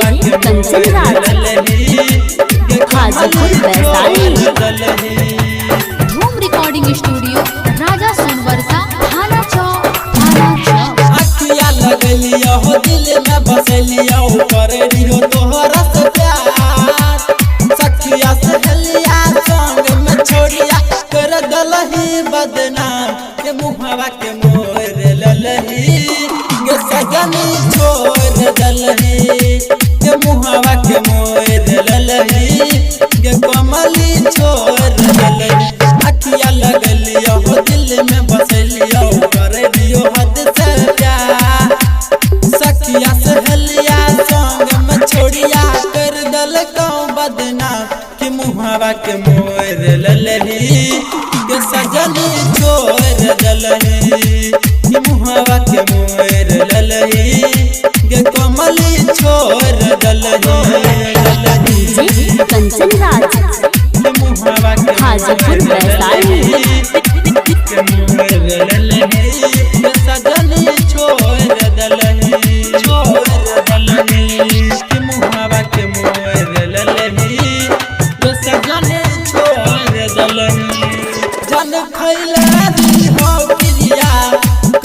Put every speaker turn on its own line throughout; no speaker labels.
DJ Kanchan Raj Hajipur Vaishali. धूम recording studio राजा सोनवर्षा थाना चौक
अखिया लगलिया हो दिल में बसलिया कर दियो तोहरा से प्यार सखिया सहेलिया संग में छोड़िया कर दलही बदनाम के मुहावा के मोर ललही के सजनी छोड़ दलही के मुहावा के मोर ललही के कमली छोड़ दलही अखिया लगलिया हो दिल में बसलिया कर दियो हद से प्यार सखिया सहेलिया संग में छोड़िया कर दल को बदनाम कि मुहावा के मोर ललही के सजनी छोड़ दलही कि मुहावा के मोर ललही के कमली छोड़ दलही
डीजे कंचन राज हाजीपुर वैशाली।
सजनी छोड़ दलही कि मुहावा के मोर ललही सजनी छोड़ दलही जन खैला दी हो प्रिया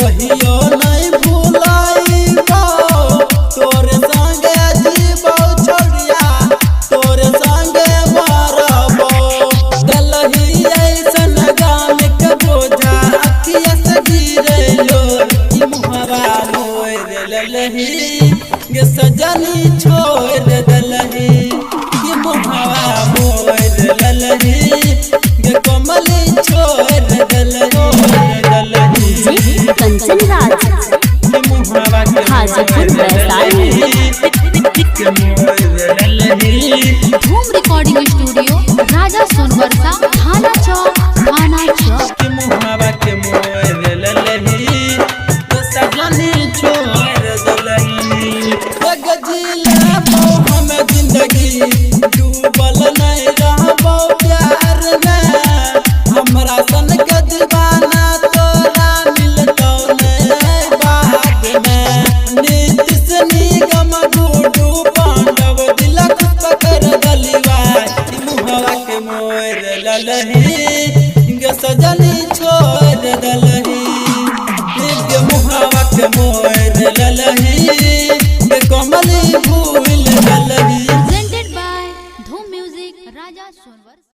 कहियो नहीं भूलाइबो तोरे संगे जीबो छोड़िया तोरे संगे मरबो दलही ऐसन गाम के बोझा अखिया से गिरलो कि मुहावा मोर ललही गे सजनी छोड़ दलही कि मुहावा मोर ललही गे कमली छोड़ दलही
डीजे कंचन राज हाजीपुर वैशाली। धूम रिकॉर्डिंग स्टूडियो राजा सोनवर्षा थाना चौक
कि मुहावा के मोर ललही तो सजनी छोड़ दलही गजिला हम जिंदगी डूबल नहीं रहबो प्यार में हमरा सन के दीवाना तोरा मिलतो नहीं बाद में नीतिश निगम गुडू पांडव दिल खुश पकड़ दलिवा मुहावा के मोर ललही गे सजनी छोड़ दलही गे मुहावा के मोर ललही गे कमली भूल